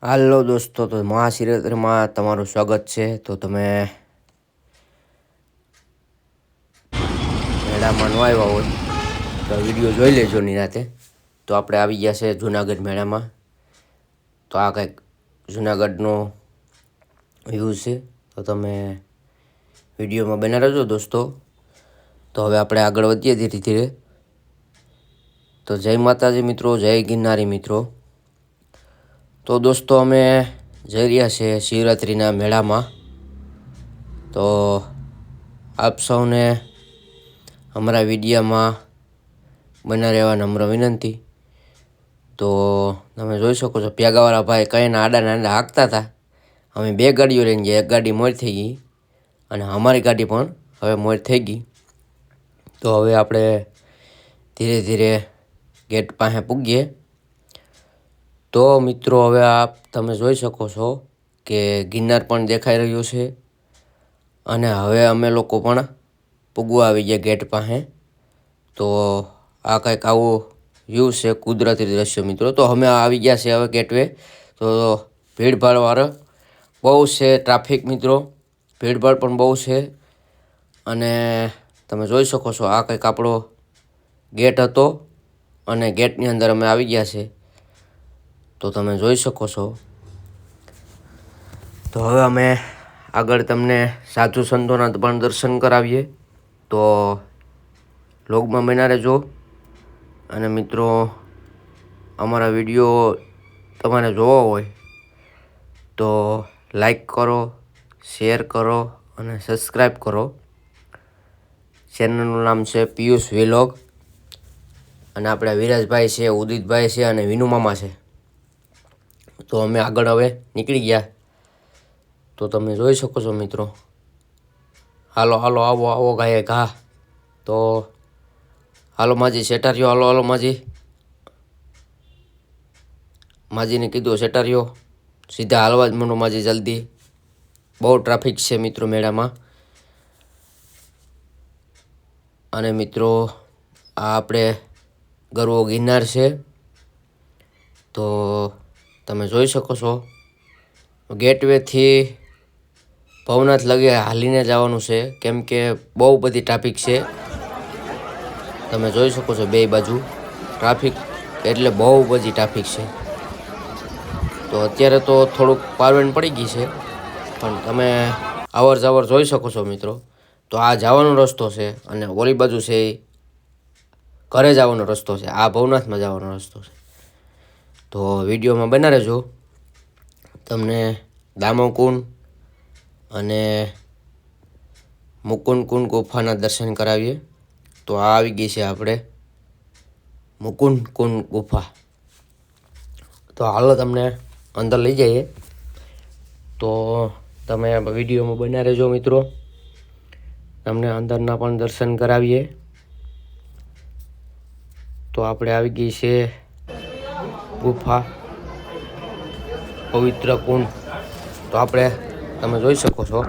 હાલો દોસ્તો, તો મહાશિવરાત્રિમાં તમારું સ્વાગત છે. તો તમે મેળામાં ન આવ્યા હોય તો વિડીયો જોઈ લેજો નિરાતે. તો આપણે આવી ગયા છે જુનાગઢ મેળામાં. તો આ કંઈક જુનાગઢનો વ્યૂ છે. તો તમે વિડીયોમાં બના રહેજો દોસ્તો. તો હવે આપણે આગળ વધીએ ધીરે ધીરે. તો જય માતાજી મિત્રો, જય ગિરનારી મિત્રો. તો દોસ્તો અમે જઈ રહ્યા છીએ શિવરાત્રિના મેળામાં. તો આપ સૌને અમારા વિડીયામાં બના રહેવા નમ્ર વિનંતી. તો તમે જોઈ શકો છો પ્યાગાવાળા ભાઈ કઈને આડા હાંકતા હતા. અમે 2 ગાડીઓ લઈને ગયા, એક ગાડી મોર થઈ ગઈ અને અમારી ગાડી પણ હવે મોર થઈ ગઈ. તો હવે આપણે ધીરે ધીરે ગેટ પાસે પૂગીએ. તો મિત્રો હવે તમે જોઈ શકો છો કે ગિરનાર પણ દેખાઈ રહ્યું છે અને હવે અમે લોકો પણ પૂગવા આવી ગયા ગેટ પાસે. તો આ કંઈક આવું વ્યૂ છે, કુદરતી દ્રશ્ય મિત્રો. તો અમે આવી ગયા છે હવે ગેટવે. તો ભીડભાડવાળો બહુ છે, ટ્રાફિક મિત્રો, ભીડભાડ પણ બહુ છે. અને તમે જોઈ શકો છો આ કંઈક આપણો ગેટ હતો અને ગેટની અંદર અમે આવી ગયા છે. તો તમે જોઈ શકો છો. તો હવે અમે આગળ તમને સાધુ સંતોના પણ દર્શન કરાવીએ. તો લોગમાં બના રહેજો. અને મિત્રો અમારા વિડીયો તમારે જોવો હોય તો લાઈક કરો, શેર કરો અને સબસ્ક્રાઈબ કરો. ચેનલનું નામ છે પિયુષ વ્લોગ. અને આપણા વિરાજભાઈ છે, ઉદિતભાઈ છે અને વિનુ મામા છે. તો અમે આગળ હવે નીકળી ગયા. તો તમે જોઈ શકો છો મિત્રો. હાલો હાલો, આવો આવો ગાયે ઘા. તો હાલો માજી સેટાર્યો, હાલો હાલો માજી. માજીને કીધું સેટાર્યો, સીધા હાલવા જ મનો માજી જલ્દી. બહુ ટ્રાફિક છે મિત્રો મેળામાં. અને મિત્રો આ આપણે ગરવો ગિરનાર છે. તો તમે જોઈ શકો છો ગેટવેથી ભવનાથ લગે હાલીને જવાનું છે, કેમ કે બહુ બધી ટ્રાફિક છે. તમે જોઈ શકો છો બે બાજુ ટ્રાફિક, એટલે બહુ બધી ટ્રાફિક છે. તો અત્યારે તો થોડુંક પારવેન પડી ગઈ છે, પણ તમે અવર જવર જોઈ શકો છો મિત્રો. તો આ જવાનો રસ્તો છે અને ઓલી બાજુ છે એ ઘરે જવાનો રસ્તો છે. આ ભવનાથમાં જવાનો રસ્તો છે. તો વિડીયોમાં બના રહેજો. તમને દામોકુંડ અને મુકુંદ ગુફાના દર્શન કરાવીએ. તો આ આવી ગઈ છે આપણે મુકુંદ ગુફા. તો હાલો તમને અંદર લઈ જઈએ. તો તમે વિડીયોમાં બના રહેજો મિત્રો. તમને અંદરના પણ દર્શન કરાવીએ. તો આપણે આવી ગઈ છે ગુફા, પવિત્ર કુંડ. તો આપણે તમે જોઈ શકો છો.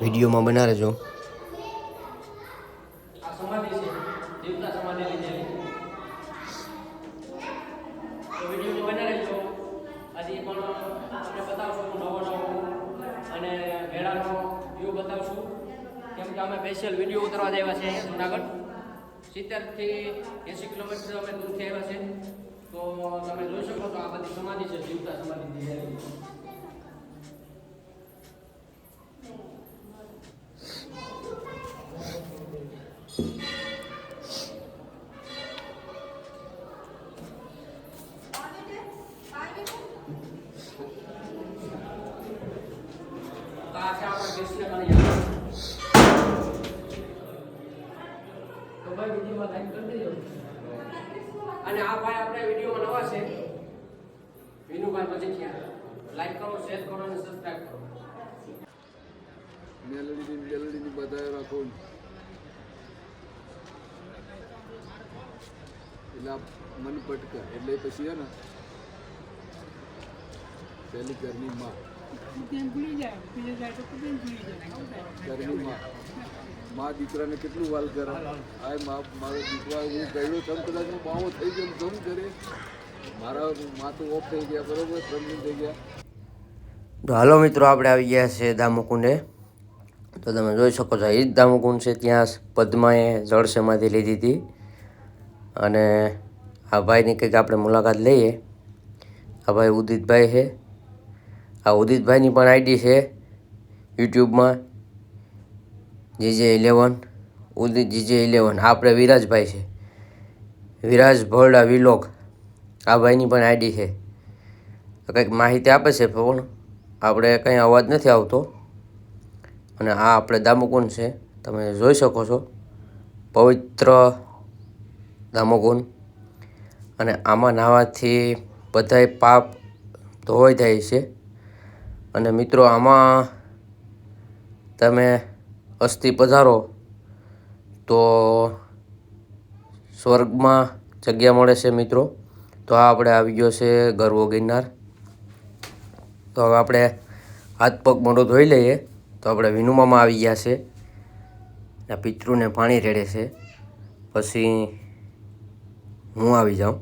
વિડીયોમાં બના રહેજો. અને મેળાનો વ્યૂ બતાવશું, કેમ કે અમે સ્પેશિયલ વિડીયો ઉતરવા આવ્યા છે અહીંયા જુનાગઢ. 70 થી 80 કિલોમીટર અમે દૂરથી આવ્યા છે. તો તમે જોઈ શકો છો આ બધી સમાધિ છે, જીવતા સમાધિ. તો ભાઈ વિડીયોમાં લાઈક કરી દેજો. અને આ ભાઈ આપણે વિડીયોમાં નવા છે, વિનુભાઈ મજીઠિયા. લાઈક કરો, શેર કરો અને સબસ્ક્રાઇબ કરો. મેલડીની બધાએ રાખો એટલે મન પટકે એટલે પછી હે ને પહેલી ઘરની માં માં દીકરાને કેટલું વાલ કરે. આ મારો દીકરા હું ગયડો તમ કદાચ હું બાવો થઈ ગયો જમ કરે મારા માં તો ઓફ થઈ ગયા બરોબર રમીન થઈ ગયા. તો હાલો મિત્રો આપણે આવી ગયા છે દામુકુંડે. તો તમે જોઈ શકો છો એ જ દામુકુંડ છે. ત્યાં પદ્માએ જળસેમાંથી લીધી હતી અને આ ભાઈની કંઈક આપણે મુલાકાત લઈએ. આ ભાઈ ઉદિતભાઈ છે. આ ઉદિતભાઈની પણ આઈડી છે યુટ્યુબમાં GJ11 ઉદિત GJ11. આપણે વિરાજભાઈ છે, વિરાજ ભરડા વિલોક. આ ભાઈની પણ આઈડી છે. તો કંઈક માહિતી આપે છે પણ આપણે કંઈ અવાજ નથી આવતો. અને આ આપણે દામુકુંડ છે, તમે જોઈ શકો છો પવિત્ર દામુકુંડ. અને આમાં નાહવાથી બધાય પાપ ધોવાઈ જાય છે. અને મિત્રો આમાં તમે અસ્થિ પધારો તો સ્વર્ગમાં જગ્યા મળે છે મિત્રો. તો આ આપણે આવી ગયો છે ગરવો ગિરનાર. તો હવે આપણે હાથ પગ મોઢું ધોઈ લઈએ. તો આપણે વિનુમામાં આવી ગયા છે. આ પિતૃને પાણી રેડે છે, પછી હું આવી જાઉં.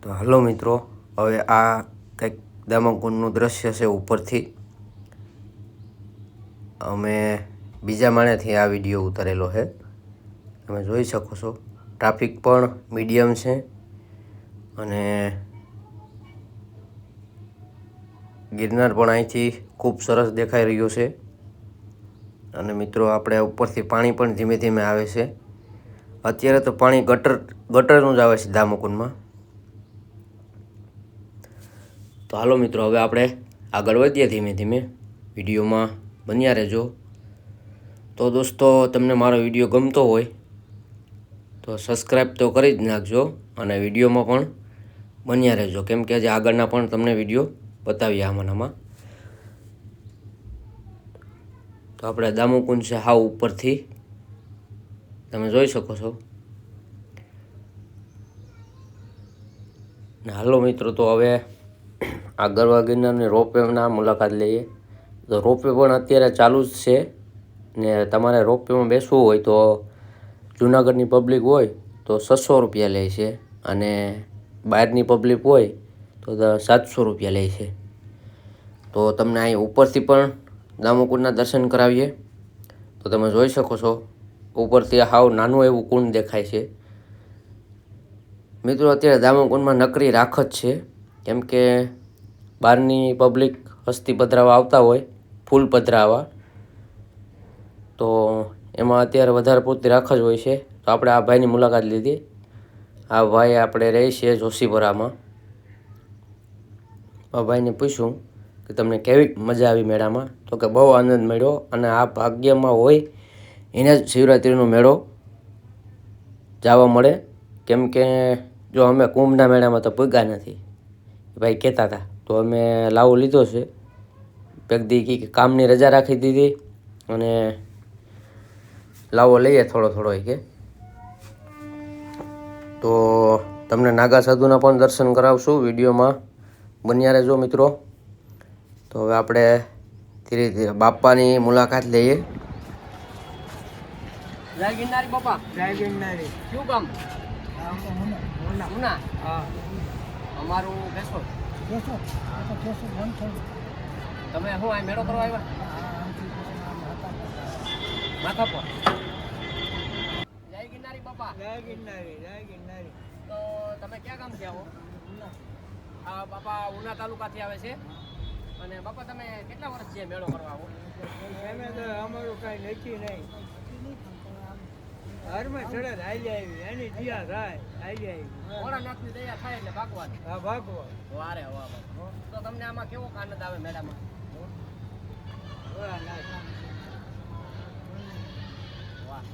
તો હાલો મિત્રો, હવે આ કંઈક દામુકુંડનું દ્રશ્ય છે ઉપરથી. અમે બીજા માળેથી આ વિડીયો ઉતારેલો છે, તમે જોઈ શકો છો. ટ્રાફિક પણ મીડિયમ છે અને ગિરનાર પણ અહીંથી ખૂબ સરસ દેખાઈ રહ્યો છે. અને મિત્રો આપણે ઉપરથી પાણી પણ ધીમે ધીમે આવે છે. અત્યારે તો પાણી ગટરનું જ આવે છે દામુકુંડમાં. તો હાલો મિત્રો, હવે આપણે આગળ વધીએ ધીમે ધીમે. વિડીયોમાં બન્યા રહેજો. તો દોસ્તો, તમને મારો વિડીયો ગમતો હોય તો સબસ્ક્રાઈબ તો કરી જ નાખજો અને વિડીયોમાં પણ બન્યા રહેજો, કેમ કે આજે આગળના પણ તમને વિડીયો બતાવીએ આમાંનામાં. તો આપણે દામુકુંડ છે હાવ ઉપરથી તમે જોઈ શકો છો. ને હાલો મિત્રો, તો હવે આ ગરવા ગિરનારની રોપવેના મુલાકાત લઈએ. તો રોપવે પણ અત્યારે ચાલુ જ છે ને તમારે રોપવેમાં બેસવું હોય તો જુનાગઢની પબ્લિક હોય તો 600 રૂપિયા લે છે અને બહારની પબ્લિક હોય તો 700 રૂપિયા લે છે. તો તમને અહીં ઉપરથી પણ દામુકુંડના દર્શન કરાવીએ. તો તમે જોઈ શકો છો ઉપરથી હાવ નાનું એવું કુંડ દેખાય છે. મિત્રો અત્યારે દામુકુંડમાં નકરી રાખ જ છે, કેમ કે બહારની પબ્લિક અસ્થિ પધરાવા આવતા હોય, ફૂલ પધરાવા, તો એમાં અત્યારે વધારે પૂરતી રાખ જ હોય છે. તો આપણે આ ભાઈની મુલાકાત લીધી. આ ભાઈ આપણે રહે છે જોશીપુરામાં. આ ભાઈને પૂછ્યું કે તમને કેવી મજા આવી મેળામાં? તો કે બહુ આનંદ મળ્યો અને આ ભાગ્યમાં હોય એને જ શિવરાત્રિનો મેળો જવા મળે, કેમ કે જો અમે કુંભના મેળામાં તો પૂગ્યા નથી, ભાઈ કહેતા હતા. તો અમે લાવો લીધો છે. પેકદી કે કામની રજા રાખી દીધી અને લાવો લઈએ થોડો થોડો કે. તો તમને નાગા સાધુના પણ દર્શન કરાવશું, વિડીયોમાં બન્યા રહેજો મિત્રો. તો હવે આપણે ધીરે ધીરે બાપાની મુલાકાત લઈએ. જય ગિરનારી બાપા. જય ગિરનારી. શું કામ? ઉના. હા. અમારું બેસો. બેસો. તમે શું આ મેળો કરવા આવ્યા? માથા પર. જય ગિરનારી બાપા. જય ગિરનારી. જય ગિરનારી. તો તમે ક્યાં ગામથી આવો? આ બાપા ઉના તાલુકાથી આવે છે. અને બાપા તમે કેટલા વર્ષથી આ મેળો કરવા આવો? એમે તો અમારું કાંઈ નક્કી નહીં. હારમાં ચડે હાલી આવી એની દિયા થાય હાલી આવી. ભોળાનાથની દયા થાય એટલે ભાગવાનું. હા ભાગવો. વારે વાહ ભાઈ. તો તમને આમાં કેવો આનંદ આવે મેળામાં? વાહ, વાહ.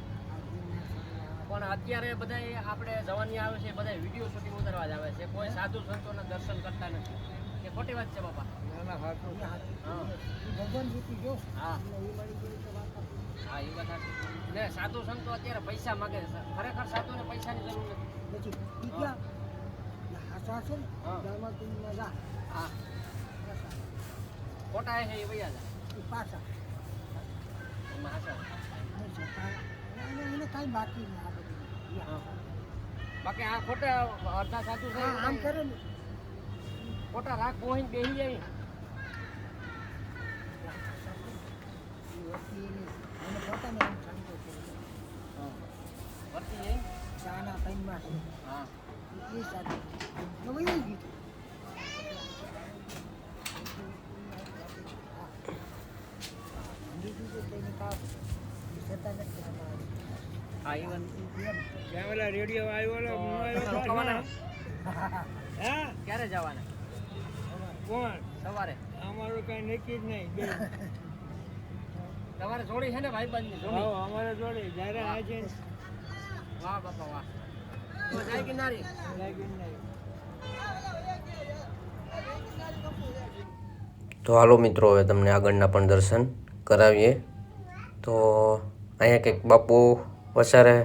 પણ અત્યારે બધા આપણે જવાની આવે છે બધા વિડીયો શૂટિંગ ઉતારવા જ આવે છે, કોઈ સાધુ સંતોના દર્શન કરતા નથી. એ ખોટી વાત છે બાપા? નાના હાથું. હા ભગવાન જીતી ગયો. હા હા, એ વાત સાચી. ને સાધુ સંતો અત્યારે પૈસા માગે છે. ખરેખર સાધુને પૈસાની જરૂર નથી. હા. હા ખોટા છે એ વૈયા જાય એમાં આશા. હા. બાકી આ ખોટા અડધા સાધુ છે આમ કરે ને ખોટા રાગ પોહીને બેસી જાય. વર્તી જાય. હા હા, એ વાત. જ્યાં ઓલા રેડિયો આવ્યો તો રોકાવાના? હા ક્યારે જવાના? કોણ સવારે. અમારું કાંઈ નક્કી જ નહીં. બે તમારે જોડી છે ને ભાઈબંધની જોડી? હા અમારે જોડે જ્યારે આ છે વાહ બાપા વાહ. તો જાય કિનારી. લાગી નહીં. તો હાલો મિત્રો, હવે તમને આગળના પણ દર્શન કરાવીએ. તો અહીંયા કંઈક બાપુ વસારે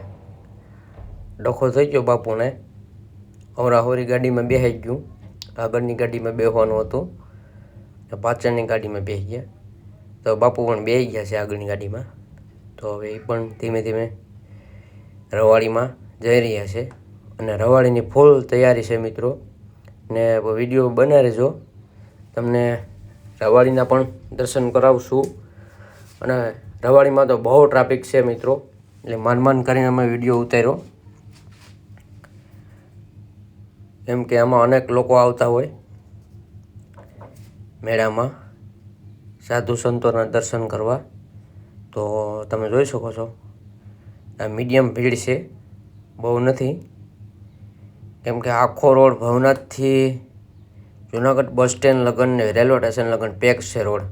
ડખો થઈ ગયો બાપુને. અવરાહોરી ગાડીમાં બેસી ગયું. આગળની ગાડીમાં બેસવાનું હતું ને પાછળની ગાડીમાં બેસી ગયા. તો બાપુ પણ બેસી ગયા છે આગળની ગાડીમાં. તો હવે એ પણ ધીમે ધીમે રવાડીમાં જઈ રહ્યા છે અને રવાડીની ફૂલ તૈયારી છે મિત્રો. ને વિડીયો બને રહેજો, તમને રવાડીના પણ દર્શન કરાવશું. અને રવાડીમાં તો બહુ ટ્રાફિક છે મિત્રો, એટલે માંડ કરીને અમે વિડીયો ઉતાર્યો. કેમ કે આમાં અનેક લોકો આવતા હોય મેળામાં સાધુ સંતોના દર્શન કરવા. તો તમે જોઈ શકો છો આ મીડિયમ ભીડ છે, બહુ નથી. કેમ કે આખો રોડ ભવનાથથી જુનાગઢ બસ સ્ટેન્ડ લગન ને રેલવે સ્ટેશન લગન પેક છે રોડ.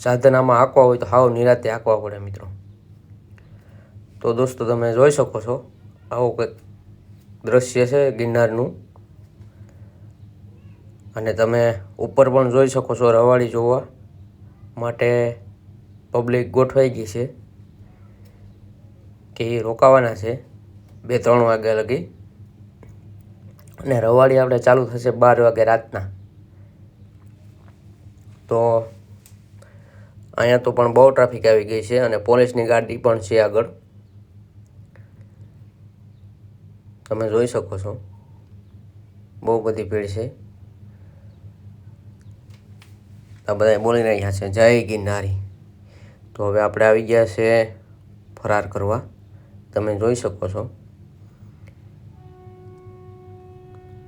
સાધન આમાં હાંકવા હોય તો હાવ નિરાતે હાંકવા પડે મિત્રો. તો દોસ્તો તમે જોઈ શકો છો આવું કંઈક દ્રશ્ય છે ગિરનારનું. અને તમે ઉપર પણ જોઈ શકો છો રવાડી જોવા માટે પબ્લિક ગોઠવાઈ ગઈ છે કે એ રોકાવાના છે 2-3 વાગ્યા લગી. અને રવાડી આપણે ચાલુ થશે 12 વાગે રાતના. તો અહીંયા તો પણ બહુ ટ્રાફિક આવી ગઈ છે અને પોલીસની ગાડી પણ છે આગળ, તમે જોઈ શકો છો. બહુ બધી ભીડ છે. આ બધા બોલી રહ્યા છે જય ગિરનારી. તો હવે આપણે આવી ગયા છે ફરાર કરવા, તમે જોઈ શકો છો.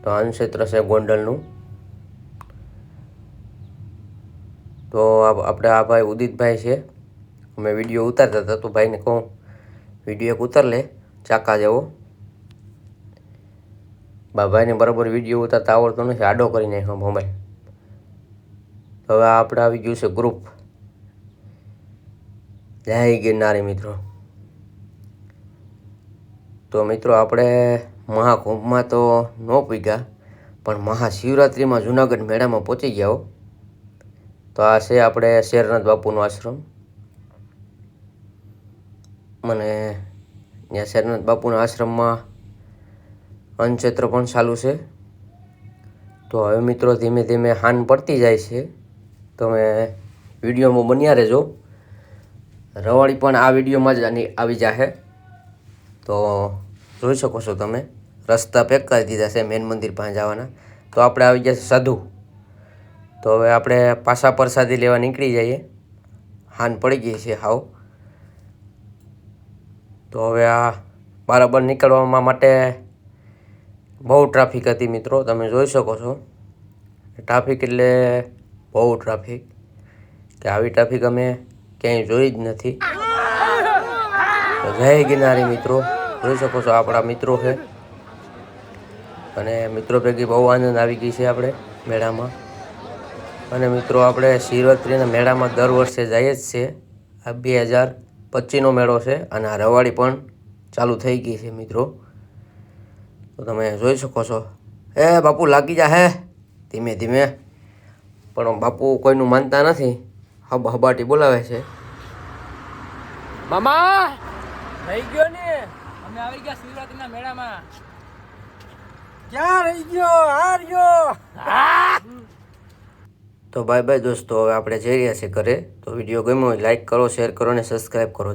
તો અન્નક્ષેત્ર છે ગોંડલનું. તો આપણે આ ભાઈ ઉદિતભાઈ છે, અમે વિડીયો ઉતારતા હતા તો ભાઈને કહું વિડીયો એક ઉતાર લે ચાકા જેવો. ભાઈને બરાબર વિડીયો ઉતારતા આવડતો નથી, આડો કરી નાખ્યો મોબાઈલ. હવે આપણે આવી ગયું છે ગ્રુપ. જય ગિરનારી મિત્રો. તો મિત્રો આપણે મહાકુંભમાં તો ન પૂગ્યા, પણ મહાશિવરાત્રિમાં જુનાગઢ મેળામાં પહોંચી ગયા હો. તો આ છે આપણે શેરનાથ બાપુનો આશ્રમ. મને ત્યાં શેરનાથ બાપુના આશ્રમમાં અન્નક્ષેત્ર પણ ચાલુ છે. તો હવે મિત્રો ધીમે ધીમે હાન પડતી જાય છે, તમે વિડીયોમાં બન્યા રહેજો. રવાડી પણ આ વિડીયોમાં જ આવી જશે. તો જોઈ શકો છો તમે, રસ્તા પેક કરી દીધા છે મેન મંદિર પાસે જવાના. તો આપણે આવી ગયા છે સાધુ. તો હવે આપણે પાછા પ્રસાદી લેવા નીકળી જઈએ, હાન પડી ગઈ છે હાવ. તો હવે આ બરાબર નીકળવા માટે બહુ ટ્રાફિક હતી મિત્રો, તમે જોઈ શકો છો. ટ્રાફિક એટલે બહુ ટ્રાફિક, કે આવી ટ્રાફિક અમે ક્યાંય જોઈ જ નથી. તો જય ગિરનારી મિત્રો, જોઈ શકો છો આપણા મિત્રો છે અને મિત્રો ભેગી બહુ આનંદ આવી ગઈ છે આપણે મેળામાં. અને મિત્રો આપણે શિવરાત્રિના મેળામાં દર વર્ષે જઈએ જ છે. આ 2025નો મેળો છે અને આ રવાડી પણ ચાલુ થઈ ગઈ છે મિત્રો. તો તમે જોઈ શકો છો. બાપુ લાગી જા હે ધીમે ધીમે, પણ બાપુ કોઈનું માનતા નથી, હબાટી બોલાવે છે. મામા રહી ગયો ને, અમે આવી ગયા શિવરાત્રીના મેળામાં. ક્યાં રહી ગયો? હાર્યો. તો બાય બાય દોસ્તો, હવે આપણે જઈ રહ્યા છીએ ઘરે. તો વિડીયો ગમ્યો હોય લાઈક કરો, શેર કરો અને સબસ્ક્રાઈબ કરો.